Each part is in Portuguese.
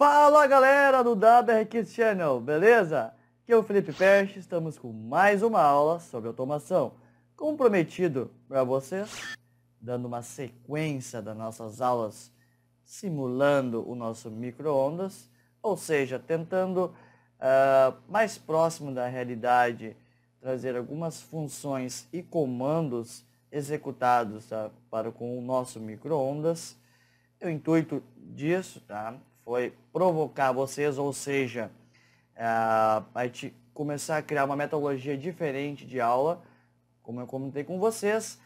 Fala galera do WR Kids Channel, beleza? Aqui é o Felipe Perche, estamos com mais uma aula sobre automação. Como prometido para vocês, dando uma sequência das nossas aulas simulando o nosso micro-ondas, ou seja, tentando mais próximo da realidade trazer algumas funções e comandos executados para com o nosso micro-ondas. O intuito disso foi provocar vocês, ou seja, a gente começar a criar uma metodologia diferente de aula, como eu comentei com vocês,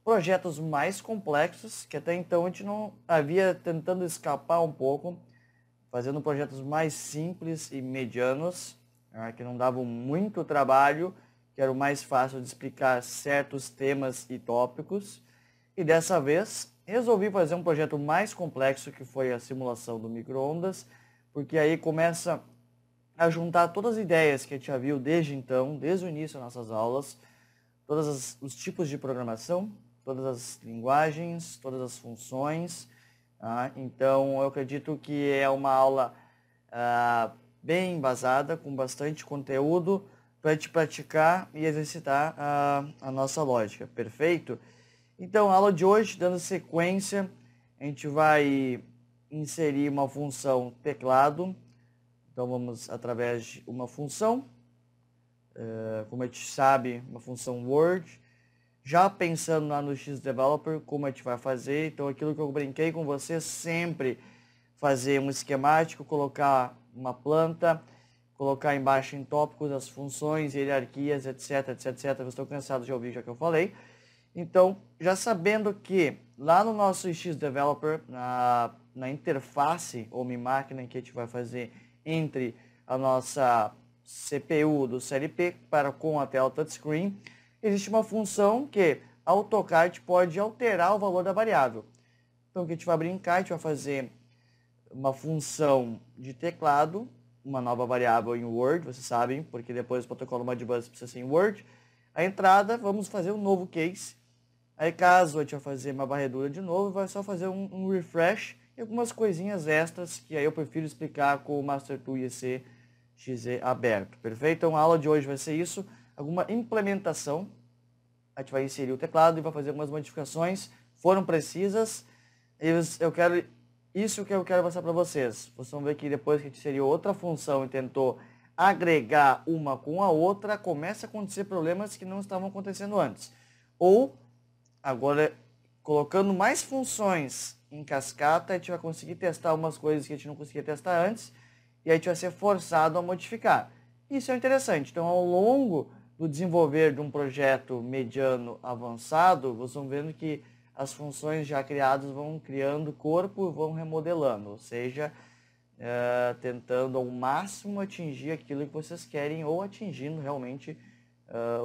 projetos mais complexos, que até então a gente não havia tentando escapar um pouco, fazendo projetos mais simples e medianos, que não davam muito trabalho, que era o mais fácil de explicar certos temas e tópicos. E dessa vez resolvi fazer um projeto mais complexo, que foi a simulação do micro-ondas, porque aí começa a juntar todas as ideias que a gente já viu desde então, desde o início das nossas aulas, todos os tipos de programação, todas as linguagens, todas as funções. Então eu acredito que é uma aula bem embasada, com bastante conteúdo para a gente praticar e exercitar a nossa lógica, perfeito? Então, a aula de hoje, dando sequência, a gente vai inserir uma função teclado. Então, vamos através de uma função, como a gente sabe, uma função Word. Já pensando lá no XDeveloper, como a gente vai fazer. Então, aquilo que eu brinquei com você, sempre fazer um esquemático, colocar uma planta, colocar embaixo em tópicos as funções, hierarquias, etc, etc, etc. Eu estou cansado de ouvir já que eu falei. Então, já sabendo que lá no nosso XDeveloper, na interface ou máquina que a gente vai fazer entre a nossa CPU do CLP para com a tela touchscreen, existe uma função que, ao tocar, a gente pode alterar o valor da variável. Então, o que a gente vai brincar, a gente vai fazer uma função de teclado, uma nova variável em Word, vocês sabem, porque depois o protocolo Modbus precisa ser em Word. A entrada, vamos fazer um novo case. Aí caso a gente vai fazer uma varredura de novo, vai só fazer um refresh e algumas coisinhas extras que aí eu prefiro explicar com o Master2 ECXE aberto, perfeito? Então a aula de hoje vai ser isso, alguma implementação. A gente vai inserir o teclado e vai fazer algumas modificações, foram precisas. Isso que eu quero passar para vocês. Vocês vão ver que depois que a gente inseriu outra função e tentou agregar uma com a outra, começa a acontecer problemas que não estavam acontecendo antes. Ou agora, colocando mais funções em cascata, a gente vai conseguir testar umas coisas que a gente não conseguia testar antes, e a gente vai ser forçado a modificar. Isso é interessante. Então, ao longo do desenvolver de um projeto mediano avançado, vocês vão vendo que as funções já criadas vão criando corpo e vão remodelando, ou seja, tentando ao máximo atingir aquilo que vocês querem ou atingindo realmente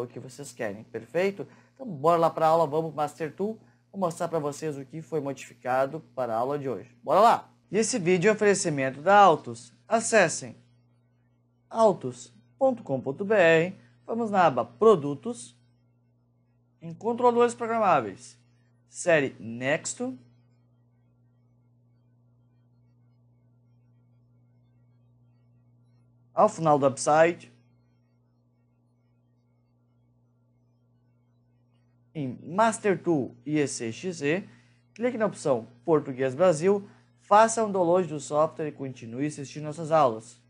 o que vocês querem, perfeito? Então, bora lá para a aula, vamos para o Master Tool, vou mostrar para vocês o que foi modificado para a aula de hoje. Bora lá! E esse vídeo é um oferecimento da Altus. Acessem altus.com.br, vamos na aba Produtos, em Controladores Programáveis, série Nexto, ao final do website, em Master Tool ECXE, clique na opção Português Brasil, faça um download do software e continue assistindo nossas aulas.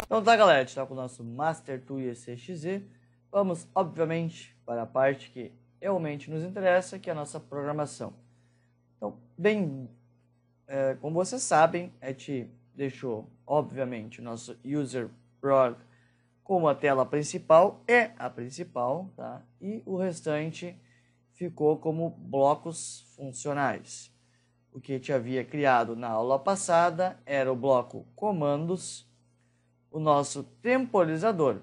Então tá galera, a gente está com o nosso Master Tool ECXE. Vamos obviamente para a parte que realmente nos interessa, que é a nossa programação. Então, como vocês sabem, a gente deixou, obviamente, o nosso user.prog como a tela principal, é a principal, tá? E o restante ficou como blocos funcionais. O que a gente havia criado na aula passada era o bloco comandos, o nosso temporizador,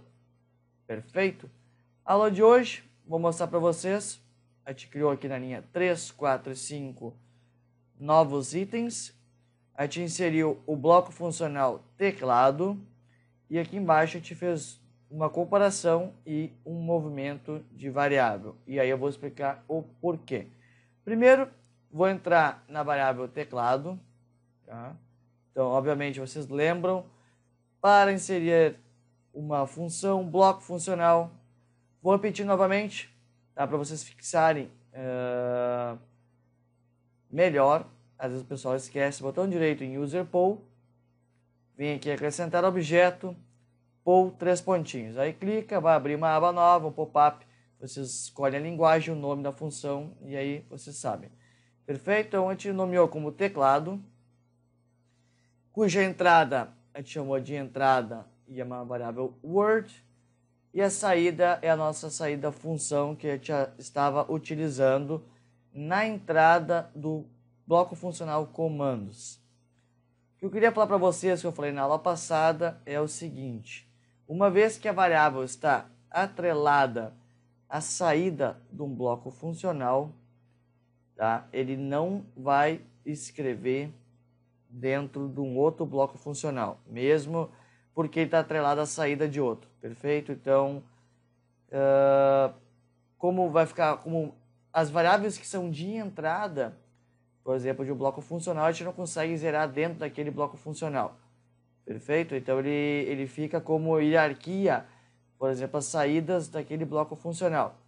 perfeito? A aula de hoje, vou mostrar para vocês, a gente criou aqui na linha 3, 4 e 5 novos itens, a gente inseriu o bloco funcional teclado e aqui embaixo a gente fez uma comparação e um movimento de variável. E aí eu vou explicar o porquê. Primeiro, vou entrar na variável teclado. Tá? Então, obviamente, vocês lembram, para inserir uma função, bloco funcional, vou repetir novamente, tá? Para vocês fixarem melhor. Às vezes o pessoal esquece, botão direito em User Poll, vem aqui acrescentar objeto, Poll 3 pontinhos. Aí clica, vai abrir uma aba nova, um pop-up, vocês escolhem a linguagem, o nome da função e aí vocês sabem. Perfeito? Então a gente nomeou como teclado, cuja entrada a gente chamou de entrada e é uma variável word, e a saída é a nossa saída função que a gente já estava utilizando na entrada do bloco funcional comandos. O que eu queria falar para vocês, que eu falei na aula passada, é o seguinte: uma vez que a variável está atrelada à saída de um bloco funcional, tá? Ele não vai escrever dentro de um outro bloco funcional, mesmo porque ele está atrelado à saída de outro, perfeito? Então, como vai ficar, como as variáveis que são de entrada, por exemplo, de um bloco funcional, a gente não consegue zerar dentro daquele bloco funcional, perfeito? Então, ele fica como hierarquia, por exemplo, as saídas daquele bloco funcional.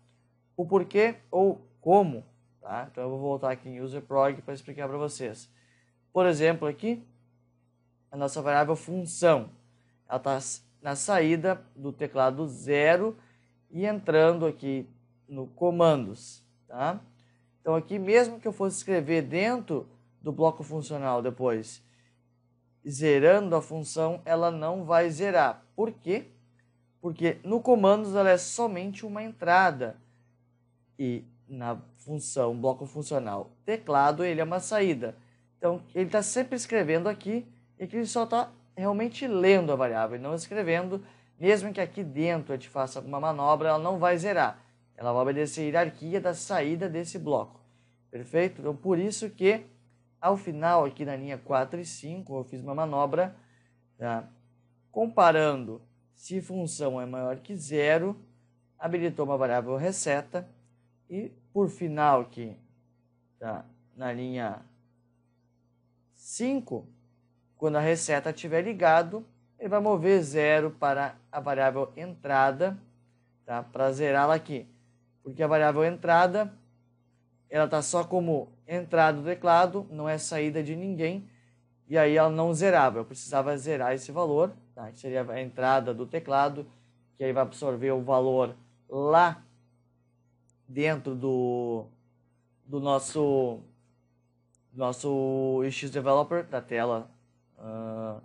O porquê ou como, tá? Então, eu vou voltar aqui em userprog para explicar para vocês. Por exemplo, aqui, a nossa variável função, ela está na saída do teclado 0 e entrando aqui no comandos, tá? Então aqui, mesmo que eu fosse escrever dentro do bloco funcional depois, zerando a função, ela não vai zerar. Por quê? Porque no comandos ela é somente uma entrada e na função, bloco funcional teclado, ele é uma saída. Então, ele está sempre escrevendo aqui e aqui ele só está realmente lendo a variável e não escrevendo. Mesmo que aqui dentro a gente faça alguma manobra, ela não vai zerar. Ela vai obedecer a hierarquia da saída desse bloco. Perfeito? Então, por isso que, ao final, aqui na linha 4 e 5, eu fiz uma manobra, tá? Comparando se função é maior que 0, habilitou uma variável reseta. E, por final, aqui, tá? Na linha 5, quando a reseta estiver ligado, ele vai mover 0 para a variável entrada, tá? Para zerá-la aqui. Porque a variável entrada, ela está só como entrada do teclado, não é saída de ninguém, e aí ela não zerava. Eu precisava zerar esse valor, tá? Que seria a entrada do teclado, que aí vai absorver o valor lá dentro do nosso xDeveloper, da tela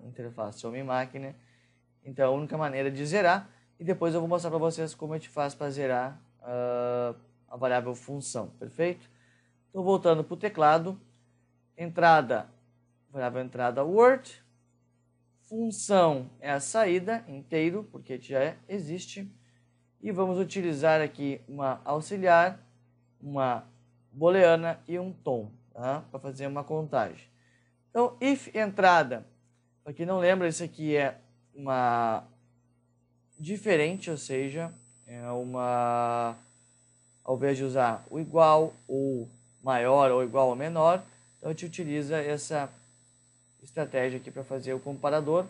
interface homem-máquina. Então, a única maneira de zerar, e depois eu vou mostrar para vocês como a gente faz para zerar a variável função, perfeito? Então, voltando para o teclado, entrada, variável entrada word, função é a saída inteiro, porque já existe, e vamos utilizar aqui uma auxiliar, uma booleana e um tom, tá? Para fazer uma contagem. Então, if entrada, para quem não lembra, isso aqui é uma diferente, ou seja, é uma, ao invés de usar o igual, ou maior, ou igual ou menor, então a gente utiliza essa estratégia aqui para fazer o comparador,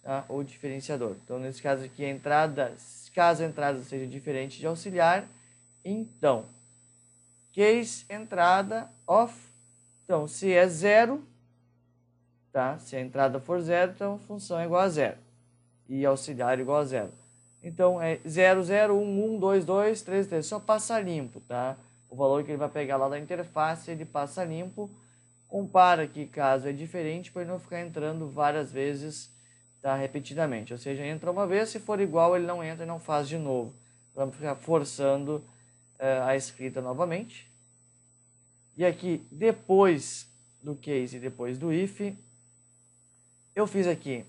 tá? Ou diferenciador. Então, nesse caso aqui, a entrada, caso a entrada seja diferente de auxiliar, então, case entrada of, então, se é 0, tá? Se a entrada for 0, então a função é igual a 0. E auxiliar igual a 0. Então, é 0, 0, 1, 1, 2, 2, 3, 3. Só passa limpo, tá? O valor que ele vai pegar lá da interface, ele passa limpo. Compara aqui, caso é diferente, para ele não ficar entrando várias vezes, tá? Repetidamente. Ou seja, entra uma vez, se for igual, ele não entra e não faz de novo. Vamos ficar forçando a escrita novamente. E aqui, depois do case e depois do if, eu fiz aqui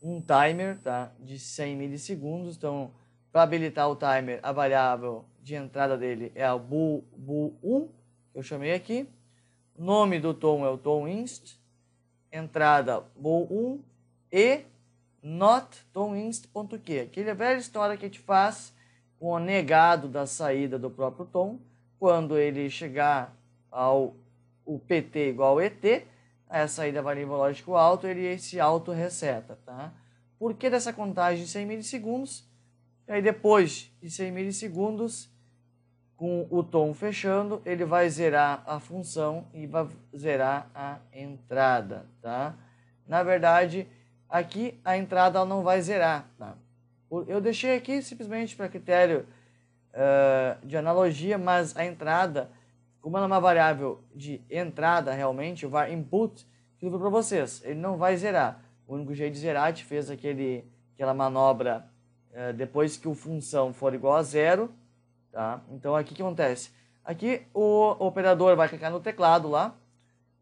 um timer, tá? De 100 milissegundos. Então, para habilitar o timer, a variável de entrada dele é a bool1, que eu chamei aqui. O nome do tom é o tom inst. Entrada bool1 e not.tom.inst.q. Aquela velha história que a gente faz com o negado da saída do próprio tom. Quando ele chegar ao o PT igual ao ET, a saída variável lógico alto, ele se auto-reseta, tá? Por que dessa contagem em 100 milissegundos? E aí depois de 100 milissegundos, com o tom fechando, ele vai zerar a função e vai zerar a entrada, tá? Na verdade, aqui a entrada ela não vai zerar, tá? Eu deixei aqui simplesmente para critério de analogia, mas a entrada, como ela é uma variável de entrada realmente, o var input, que eu para vocês, ele não vai zerar. O único jeito de zerar, a gente fez aquela manobra depois que o função for igual a zero, tá? Então aqui o que acontece? Aqui o operador vai clicar no teclado lá,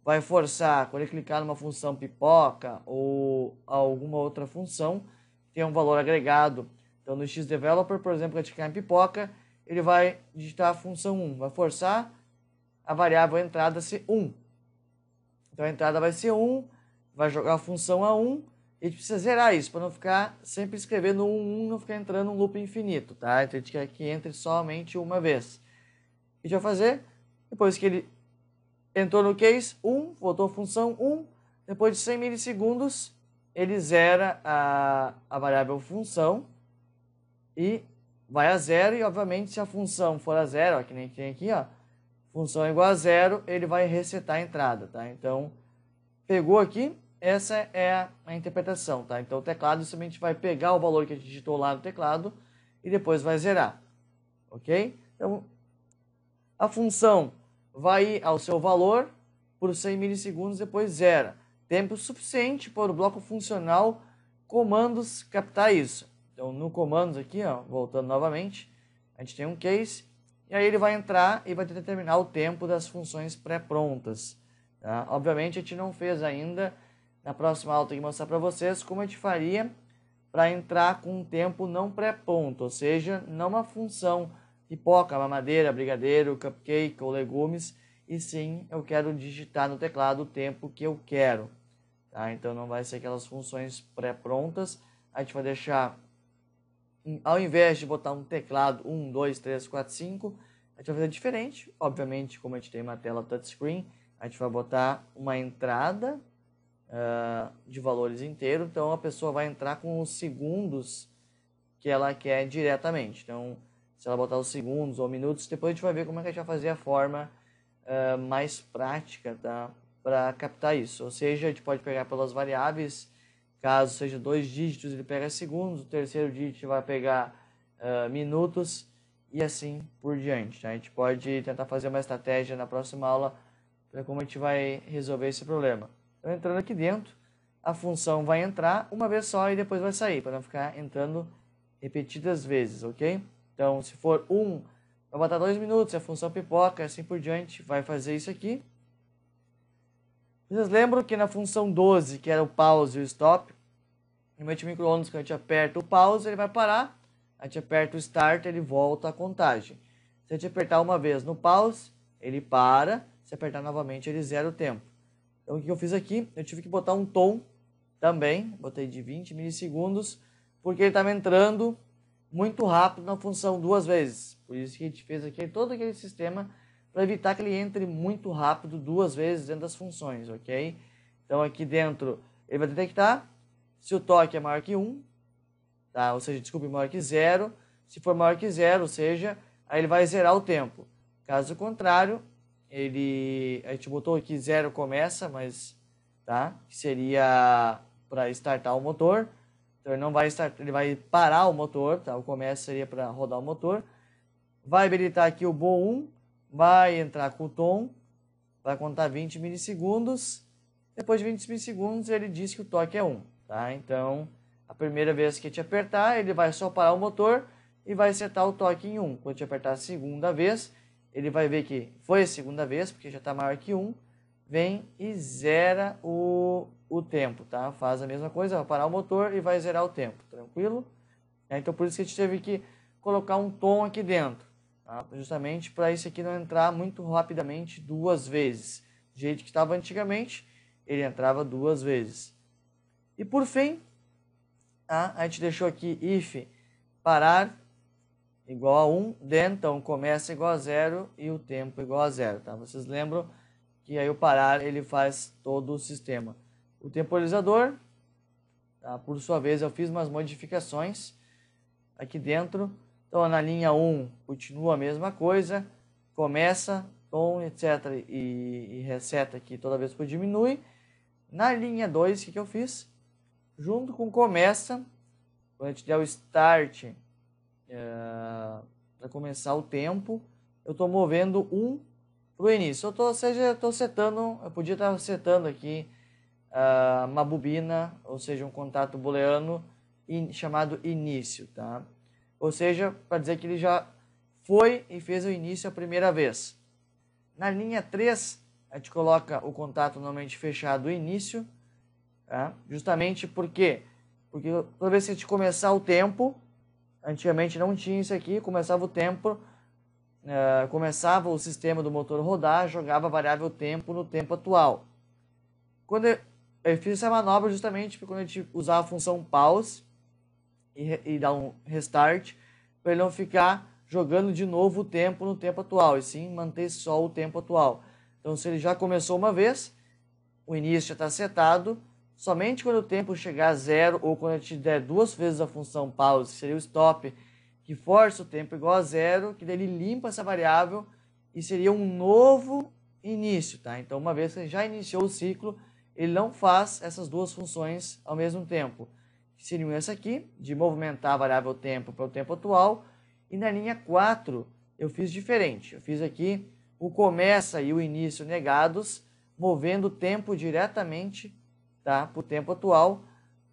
vai forçar, quando ele clicar numa função pipoca ou alguma outra função, que tem um valor agregado. Então no xdeveloper, por exemplo, quando clicar em pipoca, ele vai digitar a função 1, vai forçar a variável entrada ser 1. Então a entrada vai ser 1, vai jogar a função a 1, e a gente precisa zerar isso, para não ficar sempre escrevendo 1, não ficar entrando um loop infinito, tá? Então a gente quer que entre somente uma vez. O que a gente vai fazer? Depois que ele entrou no case 1, voltou a função 1, depois de 100 milissegundos, ele zera a variável função e vai a zero, e obviamente se a função for a zero, ó, que nem tem aqui, ó, função é igual a zero, ele vai resetar a entrada, tá? Então, pegou aqui, essa é a interpretação, tá? Então, o teclado simplesmente vai pegar o valor que a gente digitou lá no teclado e depois vai zerar, ok? Então, a função vai ir ao seu valor por 100 milissegundos, depois zera. Tempo suficiente para o bloco funcional comandos captar isso. Então, no comandos aqui, ó, voltando novamente, a gente tem um case, e aí ele vai entrar e vai determinar o tempo das funções pré-prontas. Tá? Obviamente, a gente não fez ainda. Na próxima aula eu tenho que mostrar para vocês como a gente faria para entrar com um tempo não pré-pronto, ou seja, não uma função pipoca, mamadeira, brigadeiro, cupcake ou legumes, e sim eu quero digitar no teclado o tempo que eu quero. Tá? Então não vai ser aquelas funções pré-prontas, a gente vai deixar, ao invés de botar um teclado 1, 2, 3, 4, 5, a gente vai fazer diferente. Obviamente, como a gente tem uma tela touchscreen, a gente vai botar uma entrada de valores inteiros, então a pessoa vai entrar com os segundos que ela quer diretamente. Então, se ela botar os segundos ou minutos, depois a gente vai ver como é que a gente vai fazer a forma mais prática, tá? Para captar isso. Ou seja, a gente pode pegar pelas variáveis, caso seja 2 dígitos, ele pega segundos, o terceiro dígito vai pegar minutos e assim por diante. Tá? A gente pode tentar fazer uma estratégia na próxima aula para como a gente vai resolver esse problema. Então, entrando aqui dentro, a função vai entrar uma vez só e depois vai sair, para não ficar entrando repetidas vezes, ok? Então, se for 1, vai botar 2 minutos, a função pipoca, assim por diante, vai fazer isso aqui. Vocês lembram que na função 12, que era o pause e o stop, no micro-ondas, quando a gente aperta o pause, ele vai parar, a gente aperta o start, ele volta a contagem. Se a gente apertar uma vez no pause, ele para, se apertar novamente, ele zera o tempo. Então, o que eu fiz aqui? Eu tive que botar um tom também, botei de 20 milissegundos, porque ele estava entrando muito rápido na função 2 vezes. Por isso que a gente fez aqui todo aquele sistema para evitar que ele entre muito rápido 2 vezes dentro das funções, ok? Então, aqui dentro, ele vai detectar se o toque é maior que 1, tá? Ou seja, desculpe, maior que 0. Se for maior que 0, ou seja, aí ele vai zerar o tempo. Caso contrário, a gente botou aqui 0 começa, mas tá? Que seria para startar o motor. Então ele não vai startar, ele vai parar o motor, tá? O começo seria para rodar o motor. Vai habilitar aqui o Bo1, vai entrar com o tom, vai contar 20 milissegundos. Depois de 20 milissegundos ele diz que o toque é 1, tá? Então, a primeira vez que a gente apertar, ele vai só parar o motor e vai setar o toque em 1. Quando a gente apertar a segunda vez, ele vai ver que foi a segunda vez, porque já está maior que 1, vem e zera o tempo, tá? Faz a mesma coisa, vai parar o motor e vai zerar o tempo, tranquilo? Então, por isso que a gente teve que colocar um tom aqui dentro, tá? Justamente para isso aqui não entrar muito rapidamente 2 vezes. Do jeito que estava antigamente, ele entrava 2 vezes. E por fim, tá? A gente deixou aqui if parar igual a 1, then, então começa igual a 0 e o tempo igual a 0, tá? Vocês lembram que aí o parar ele faz todo o sistema. O temporizador, tá? Por sua vez eu fiz umas modificações aqui dentro. Então na linha 1 continua a mesma coisa, começa, tom, etc. e reseta aqui toda vez que diminui. Na linha 2, o que eu fiz? Junto com começa, quando a gente der o start para começar o tempo, eu estou movendo 1 para o início. Eu estou setando, eu podia estar setando aqui uma bobina, ou seja, um contato booleano chamado início, tá? Ou seja, para dizer que ele já foi e fez o início a primeira vez. Na linha 3, a gente coloca o contato normalmente fechado início, tá? Justamente porque toda vez que a gente começar o tempo, antigamente não tinha isso aqui, começava o tempo, começava o sistema do motor rodar, jogava a variável tempo no tempo atual. Quando eu fiz essa manobra justamente quando a gente usar a função pause e dar um restart, para ele não ficar jogando de novo o tempo no tempo atual, e sim manter só o tempo atual. Então, se ele já começou uma vez, o início já está setado, somente quando o tempo chegar a 0, ou quando a gente der 2 vezes a função pause, que seria o stop, que força o tempo igual a 0, que daí ele limpa essa variável e seria um novo início, tá? Então, uma vez que ele já iniciou o ciclo, ele não faz essas duas funções ao mesmo tempo. Que seriam essa aqui, de movimentar a variável tempo para o tempo atual. E na linha 4, eu fiz diferente. Eu fiz aqui o começa e o início negados, movendo o tempo diretamente, tá, para o tempo atual,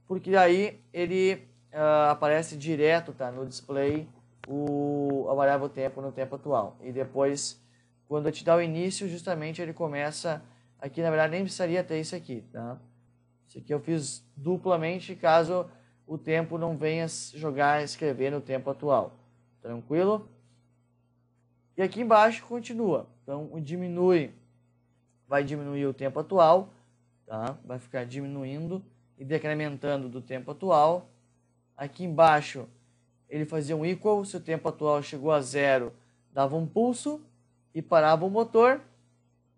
porque aí ele aparece direto, tá, no display a variável tempo no tempo atual. E depois, quando eu te dá o início, justamente ele começa... Aqui, na verdade, nem precisaria ter isso aqui, tá? Isso aqui eu fiz duplamente, caso o tempo não venha escrever no tempo atual. Tranquilo? E aqui embaixo continua. Então, vai diminuir o tempo atual, tá? Vai ficar diminuindo e decrementando do tempo atual. Aqui embaixo, ele fazia um equal, se o tempo atual chegou a 0, dava um pulso e parava o motor.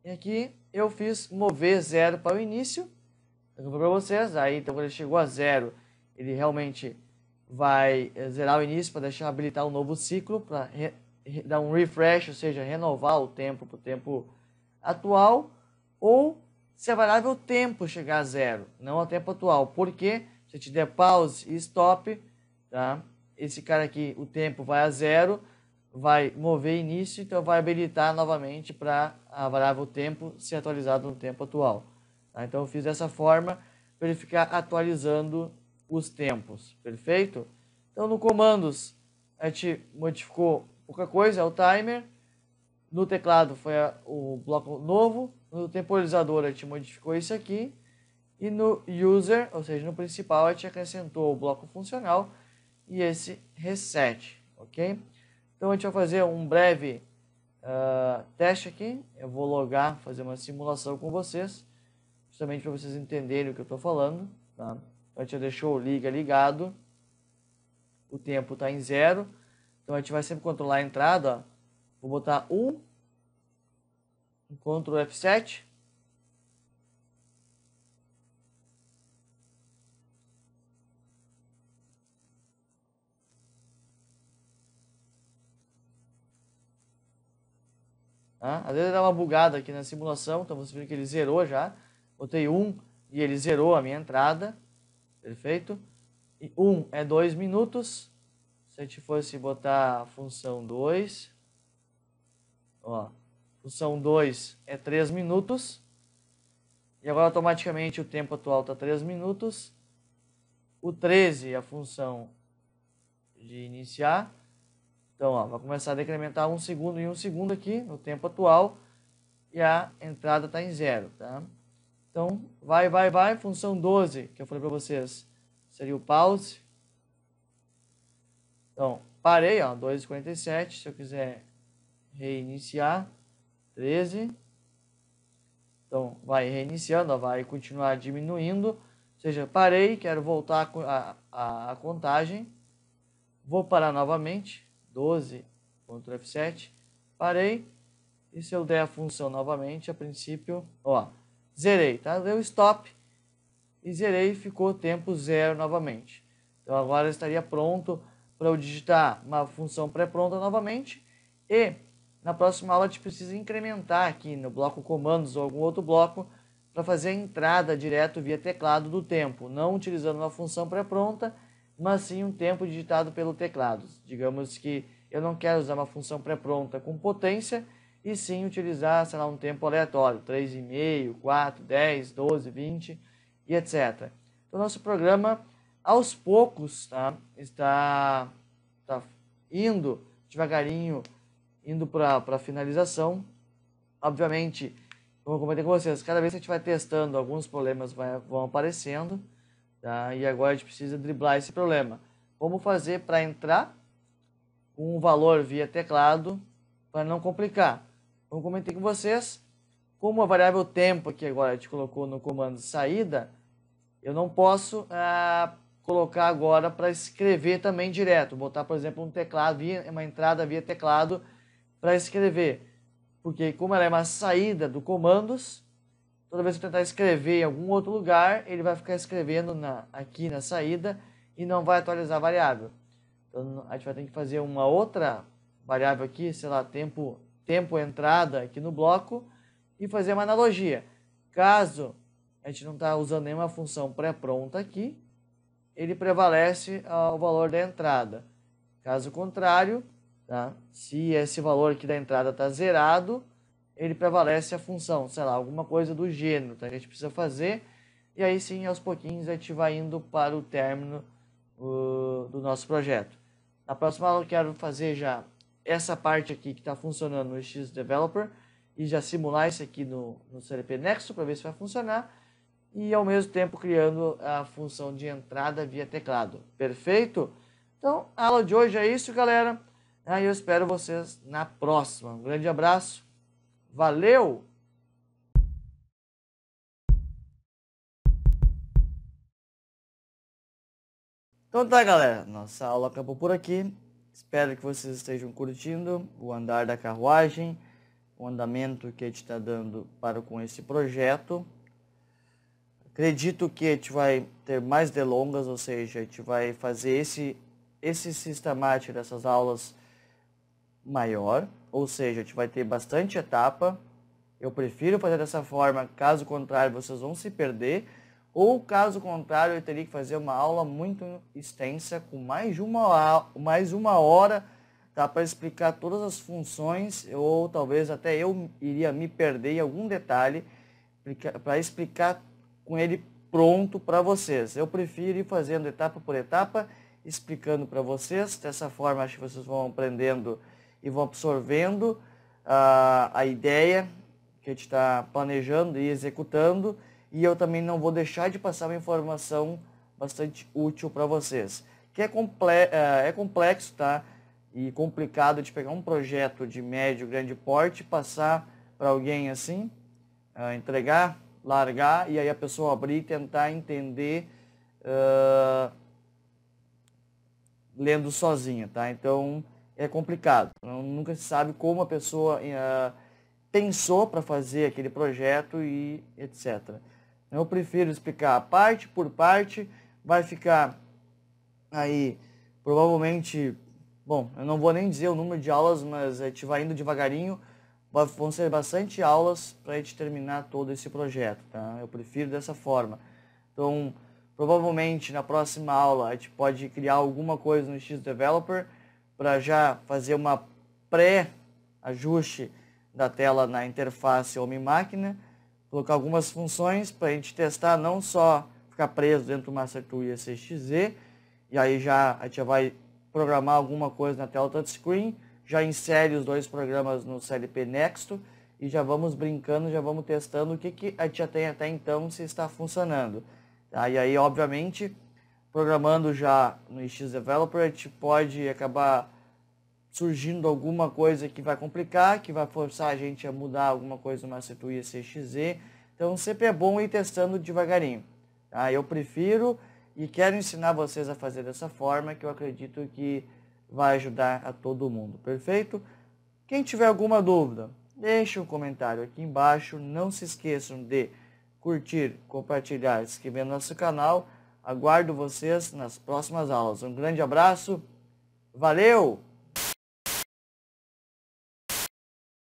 E aqui eu fiz mover 0 para o início, para vocês. Aí, então, quando ele chegou a 0, ele realmente vai zerar o início para deixar habilitar um novo ciclo, para dar um refresh, ou seja, renovar o tempo para o tempo atual. Ou se a variável tempo chegar a 0, não ao tempo atual. Porque se eu te der pause e stop, tá? Esse cara aqui, o tempo vai a 0, vai mover início, então vai habilitar novamente para a variável tempo ser atualizada no tempo atual. Tá? Então eu fiz dessa forma para ele ficar atualizando os tempos, perfeito? Então no comandos a gente modificou pouca coisa, é o timer. No teclado foi o bloco novo, no temporizador a gente modificou isso aqui. E no user, ou seja, no principal, a gente acrescentou o bloco funcional e esse reset, ok? Então a gente vai fazer um breve teste aqui. Eu vou logar, fazer uma simulação com vocês, justamente para vocês entenderem o que eu estou falando. Tá? Então a gente já deixou o liga ligado, o tempo está em 0. Então a gente vai sempre controlar a entrada. Ó. Vou botar 1, Ctrl F7. Tá? Às vezes dá uma bugada aqui na simulação, então você viu que ele zerou já. Botei 1 e ele zerou a minha entrada. Perfeito? E 1 é 2 minutos. Se a gente fosse botar a função 2, ó, função 2 é 3 minutos. E agora automaticamente o tempo atual está 3 minutos. O 13 é a função de iniciar. Então, ó, vai começar a decrementar 1 segundo em 1 segundo aqui no tempo atual. E a entrada está em 0, tá? Então, vai, função 12, que eu falei para vocês, seria o pause. Então, parei, ó, 2h47, se eu quiser reiniciar, 13. Então, vai reiniciando, ó, vai continuar diminuindo. Ou seja, parei, quero voltar a contagem, vou parar novamente, 12, Ctrl F7, parei, e se eu der a função novamente, a princípio, ó, zerei, tá? Deu stop e zerei, ficou tempo 0 novamente. Então agora estaria pronto para eu digitar uma função pré-pronta novamente, e na próxima aula a gente precisa incrementar aqui no bloco comandos ou algum outro bloco para fazer a entrada direto via teclado do tempo, não utilizando uma função pré-pronta, mas sim um tempo digitado pelo teclado. Digamos que eu não quero usar uma função pré-pronta com potência, e sim utilizar, sei lá, um tempo aleatório, 3,5, 4, 10, 12, 20 e etc. Então, nosso programa, aos poucos, tá, está indo devagarinho, indo para a finalização. Obviamente, como eu comentei com vocês, cada vez que a gente vai testando, alguns problemas vão aparecendo, tá? E agora a gente precisa driblar esse problema. Como fazer para entrar com um valor via teclado para não complicar? Como eu comentei com vocês, como a variável tempo aqui agora a gente colocou no comando saída, eu não posso colocar agora para escrever também direto. Botar, por exemplo, um teclado, uma entrada via teclado para escrever. Porque como ela é uma saída do comandos, toda vez que eu tentar escrever em algum outro lugar, ele vai ficar escrevendo aqui na saída e não vai atualizar a variável. Então a gente vai ter que fazer uma outra variável aqui, sei lá, tempo entrada aqui no bloco, e fazer uma analogia. Caso a gente não está usando nenhuma função pré-pronta aqui, ele prevalece ao valor da entrada. Caso contrário, tá? Se esse valor aqui da entrada está zerado, ele prevalece a função, sei lá, alguma coisa do gênero, tá? Que a gente precisa fazer, e aí sim, aos pouquinhos, a gente vai indo para o término do nosso projeto. Na próxima aula eu quero fazer já essa parte aqui que está funcionando no XDeveloper e já simular isso aqui no CLP Nexo para ver se vai funcionar, e ao mesmo tempo criando a função de entrada via teclado. Perfeito? Então, a aula de hoje é isso, galera. Eu espero vocês na próxima. Um grande abraço. Valeu! Então tá, galera. Nossa aula acabou por aqui. Espero que vocês estejam curtindo o andar da carruagem, o andamento que a gente está dando com esse projeto. Acredito que a gente vai ter mais delongas, ou seja, a gente vai fazer esse sistemático dessas aulas maior, ou seja, a gente vai ter bastante etapa. Eu prefiro fazer dessa forma, caso contrário vocês vão se perder, ou caso contrário eu teria que fazer uma aula muito extensa, com mais de uma hora, tá, para explicar todas as funções, ou talvez até eu iria me perder em algum detalhe, para explicar com ele pronto para vocês. Eu prefiro ir fazendo etapa por etapa, explicando para vocês. Dessa forma, acho que vocês vão aprendendo e vão absorvendo a ideia que a gente está planejando e executando. E eu também não vou deixar de passar uma informação bastante útil para vocês. Que é complexo, tá? E complicado de pegar um projeto de médio, grande porte, passar para alguém assim, entregar, largar, e aí a pessoa abrir e tentar entender lendo sozinha, tá? Então é complicado. Nunca se sabe como a pessoa pensou para fazer aquele projeto e etc. Eu prefiro explicar parte por parte. Vai ficar aí provavelmente, bom, eu não vou nem dizer o número de aulas, mas a gente vai indo devagarinho. Vão ser bastante aulas para a gente terminar todo esse projeto, tá? Eu prefiro dessa forma. Então, provavelmente na próxima aula a gente pode criar alguma coisa no XDeveloper para já fazer uma pré-ajuste da tela na interface homem-máquina, colocar algumas funções para a gente testar, não só ficar preso dentro do Master Tool e ECXZ, e aí já a gente já vai programar alguma coisa na tela touchscreen, já insere os dois programas no CLP Nexo e já vamos brincando, já vamos testando o que a gente já tem até então, se está funcionando. Tá? E aí, obviamente, programando já no XDeveloper, a gente pode acabar surgindo alguma coisa que vai complicar, que vai forçar a gente a mudar alguma coisa no Master Tool e ECXZ. Então, sempre é bom ir testando devagarinho. Tá? Eu prefiro e quero ensinar vocês a fazer dessa forma, que eu acredito que vai ajudar a todo mundo, perfeito? Quem tiver alguma dúvida, deixe um comentário aqui embaixo. Não se esqueçam de curtir, compartilhar, se inscrever no nosso canal. Aguardo vocês nas próximas aulas. Um grande abraço, valeu!